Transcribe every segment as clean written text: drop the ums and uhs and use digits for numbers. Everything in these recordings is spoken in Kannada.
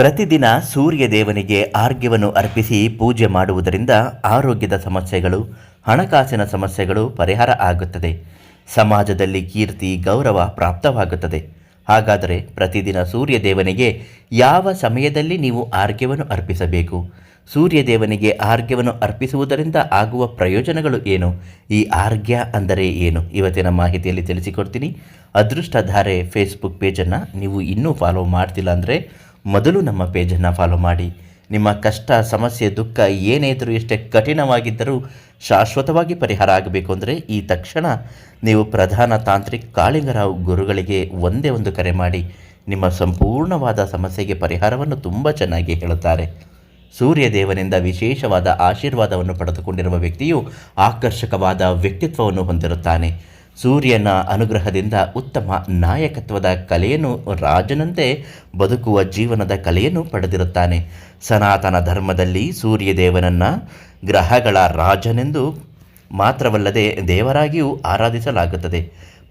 ಪ್ರತಿದಿನ ಸೂರ್ಯ ದೇವನಿಗೆ ಆರ್ಘ್ಯವನ್ನು ಅರ್ಪಿಸಿ ಪೂಜೆ ಮಾಡುವುದರಿಂದ ಆರೋಗ್ಯದ ಸಮಸ್ಯೆಗಳು, ಹಣಕಾಸಿನ ಸಮಸ್ಯೆಗಳು ಪರಿಹಾರ ಆಗುತ್ತದೆ. ಸಮಾಜದಲ್ಲಿ ಕೀರ್ತಿ, ಗೌರವ ಪ್ರಾಪ್ತವಾಗುತ್ತದೆ. ಹಾಗಾದರೆ ಪ್ರತಿದಿನ ಸೂರ್ಯ ದೇವನಿಗೆ ಯಾವ ಸಮಯದಲ್ಲಿ ನೀವು ಆರ್ಘ್ಯವನ್ನು ಅರ್ಪಿಸಬೇಕು? ಸೂರ್ಯ ದೇವನಿಗೆ ಆರ್ಘ್ಯವನ್ನು ಅರ್ಪಿಸುವುದರಿಂದ ಆಗುವ ಪ್ರಯೋಜನಗಳು ಏನು? ಈ ಆರ್ಘ್ಯ ಅಂದರೆ ಏನು? ಇವತ್ತಿನ ಮಾಹಿತಿಯಲ್ಲಿ ತಿಳಿಸಿಕೊಡ್ತೀನಿ. ಅದೃಷ್ಟಧಾರೆ ಫೇಸ್ಬುಕ್ ಪೇಜನ್ನು ನೀವು ಇನ್ನೂ ಫಾಲೋ ಮಾಡ್ತಿಲ್ಲ ಅಂದರೆ ಮೊದಲು ನಮ್ಮ ಪೇಜನ್ನು ಫಾಲೋ ಮಾಡಿ. ನಿಮ್ಮ ಕಷ್ಟ, ಸಮಸ್ಯೆ, ದುಃಖ ಏನೇ ಇದ್ದರೂ, ಎಷ್ಟೇ ಕಠಿಣವಾಗಿದ್ದರೂ ಶಾಶ್ವತವಾಗಿ ಪರಿಹಾರ ಆಗಬೇಕು ಅಂದರೆ ಈ ತಕ್ಷಣ ನೀವು ಪ್ರಧಾನ ತಾಂತ್ರಿಕ್ ಕಾಳಿಂಗರಾವ್ ಗುರುಗಳಿಗೆ ಒಂದೇ ಒಂದು ಕರೆ ಮಾಡಿ ನಿಮ್ಮ ಸಂಪೂರ್ಣವಾದ ಸಮಸ್ಯೆಗೆ ಪರಿಹಾರವನ್ನು ತುಂಬ ಚೆನ್ನಾಗಿ ಹೇಳುತ್ತಾರೆ. ಸೂರ್ಯ ದೇವನಿಂದ ವಿಶೇಷವಾದ ಆಶೀರ್ವಾದವನ್ನು ಪಡೆದುಕೊಂಡಿರುವ ವ್ಯಕ್ತಿಯು ಆಕರ್ಷಕವಾದ ವ್ಯಕ್ತಿತ್ವವನ್ನು ಹೊಂದಿರುತ್ತಾನೆ. ಸೂರ್ಯನ ಅನುಗ್ರಹದಿಂದ ಉತ್ತಮ ನಾಯಕತ್ವದ ಕಲೆಯನ್ನು, ರಾಜನಂತೆ ಬದುಕುವ ಜೀವನದ ಕಲೆಯನ್ನು ಪಡೆದಿರುತ್ತಾನೆ. ಸನಾತನ ಧರ್ಮದಲ್ಲಿ ಸೂರ್ಯದೇವನನ್ನು ಗ್ರಹಗಳ ರಾಜನೆಂದು ಮಾತ್ರವಲ್ಲದೆ ದೇವರಾಗಿಯೂ ಆರಾಧಿಸಲಾಗುತ್ತದೆ.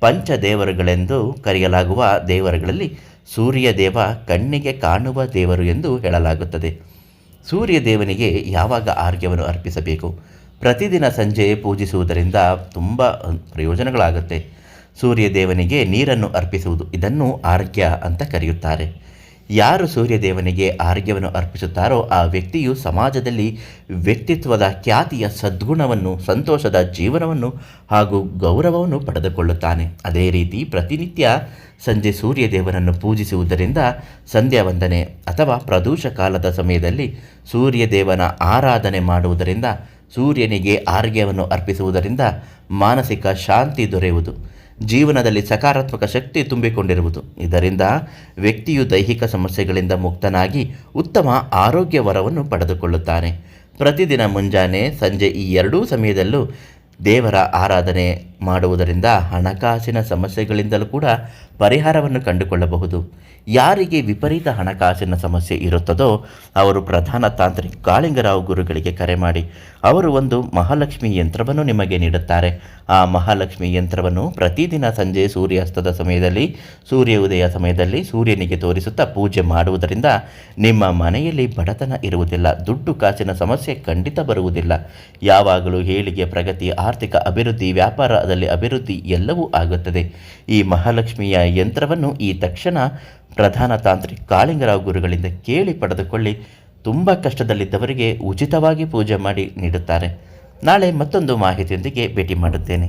ಪಂಚದೇವರುಗಳೆಂದು ಕರೆಯಲಾಗುವ ದೇವರುಗಳಲ್ಲಿ ಸೂರ್ಯದೇವ ಕಣ್ಣಿಗೆ ಕಾಣುವ ದೇವರು ಎಂದು ಹೇಳಲಾಗುತ್ತದೆ. ಸೂರ್ಯದೇವನಿಗೆ ಯಾವಾಗ ಆರ್ಘ್ಯವನ್ನು ಅರ್ಪಿಸಬೇಕು? ಪ್ರತಿದಿನ ಸಂಜೆ ಪೂಜಿಸುವುದರಿಂದ ತುಂಬ ಪ್ರಯೋಜನಗಳಾಗುತ್ತೆ. ಸೂರ್ಯದೇವನಿಗೆ ನೀರನ್ನು ಅರ್ಪಿಸುವುದು, ಇದನ್ನು ಆರ್ಘ್ಯ ಅಂತ ಕರೆಯುತ್ತಾರೆ. ಯಾರು ಸೂರ್ಯದೇವನಿಗೆ ಆರ್ಘ್ಯವನ್ನು ಅರ್ಪಿಸುತ್ತಾರೋ ಆ ವ್ಯಕ್ತಿಯು ಸಮಾಜದಲ್ಲಿ ವ್ಯಕ್ತಿತ್ವದ, ಖ್ಯಾತಿಯ, ಸದ್ಗುಣವನ್ನು, ಸಂತೋಷದ ಜೀವನವನ್ನು ಹಾಗೂ ಗೌರವವನ್ನು ಪಡೆದುಕೊಳ್ಳುತ್ತಾನೆ. ಅದೇ ರೀತಿ ಪ್ರತಿನಿತ್ಯ ಸಂಜೆ ಸೂರ್ಯದೇವನನ್ನು ಪೂಜಿಸುವುದರಿಂದ, ಸಂಧ್ಯಾ ವಂದನೆ ಅಥವಾ ಪ್ರದೋಷ ಕಾಲದ ಸಮಯದಲ್ಲಿ ಸೂರ್ಯದೇವನ ಆರಾಧನೆ ಮಾಡುವುದರಿಂದ, ಸೂರ್ಯನಿಗೆ ಆರ್ಘ್ಯವನ್ನು ಅರ್ಪಿಸುವುದರಿಂದ ಮಾನಸಿಕ ಶಾಂತಿ ದೊರೆಯುವುದು, ಜೀವನದಲ್ಲಿ ಸಕಾರಾತ್ಮಕ ಶಕ್ತಿ ತುಂಬಿಕೊಂಡಿರುವುದು. ಇದರಿಂದ ವ್ಯಕ್ತಿಯು ದೈಹಿಕ ಸಮಸ್ಯೆಗಳಿಂದ ಮುಕ್ತನಾಗಿ ಉತ್ತಮ ಆರೋಗ್ಯ ವರವನ್ನು ಪಡೆದುಕೊಳ್ಳುತ್ತಾನೆ. ಪ್ರತಿದಿನ ಮುಂಜಾನೆ, ಸಂಜೆ ಈ ಎರಡೂ ಸಮಯದಲ್ಲೂ ದೇವರ ಆರಾಧನೆ ಮಾಡುವುದರಿಂದ ಹಣಕಾಸಿನ ಸಮಸ್ಯೆಗಳಿಂದಲೂ ಕೂಡ ಪರಿಹಾರವನ್ನು ಕಂಡುಕೊಳ್ಳಬಹುದು. ಯಾರಿಗೆ ವಿಪರೀತ ಹಣಕಾಸಿನ ಸಮಸ್ಯೆ ಇರುತ್ತದೋ ಅವರು ಪ್ರಧಾನ ತಾಂತ್ರಿಕ್ ಕಾಳಿಂಗರಾವ್ ಗುರುಗಳಿಗೆ ಕರೆ ಮಾಡಿ ಅವರು ಒಂದು ಮಹಾಲಕ್ಷ್ಮಿ ಯಂತ್ರವನ್ನು ನಿಮಗೆ ನೀಡುತ್ತಾರೆ. ಆ ಮಹಾಲಕ್ಷ್ಮಿ ಯಂತ್ರವನ್ನು ಪ್ರತಿದಿನ ಸಂಜೆ ಸೂರ್ಯಾಸ್ತದ ಸಮಯದಲ್ಲಿ, ಸೂರ್ಯ ಉದಯ ಸಮಯದಲ್ಲಿ ಸೂರ್ಯನಿಗೆ ತೋರಿಸುತ್ತಾ ಪೂಜೆ ಮಾಡುವುದರಿಂದ ನಿಮ್ಮ ಮನೆಯಲ್ಲಿ ಬಡತನ ಇರುವುದಿಲ್ಲ, ದುಡ್ಡು ಕಾಸಿನ ಸಮಸ್ಯೆ ಖಂಡಿತ ಬರುವುದಿಲ್ಲ. ಯಾವಾಗಲೂ ಏಳಿಗೆ, ಪ್ರಗತಿ, ಆರ್ಥಿಕ ಅಭಿವೃದ್ಧಿ, ವ್ಯಾಪಾರದಲ್ಲಿ ಅಭಿವೃದ್ಧಿ ಎಲ್ಲವೂ ಆಗುತ್ತದೆ. ಈ ಮಹಾಲಕ್ಷ್ಮಿಯ ಯಂತ್ರವನ್ನು ಈ ತಕ್ಷಣ ಪ್ರಧಾನ ತಾಂತ್ರಿಕ್ ಕಾಳಿಂಗರಾವ್ ಗುರುಗಳಿಂದ ಕೇಳಿ ಪಡೆದುಕೊಳ್ಳಿ. ತುಂಬ ಕಷ್ಟದಲ್ಲಿದ್ದವರಿಗೆ ಉಚಿತವಾಗಿ ಪೂಜೆ ಮಾಡಿ ನೀಡುತ್ತಾರೆ. ನಾಳೆ ಮತ್ತೊಂದು ಮಾಹಿತಿಯೊಂದಿಗೆ ಭೇಟಿ ಮಾಡುತ್ತೇನೆ.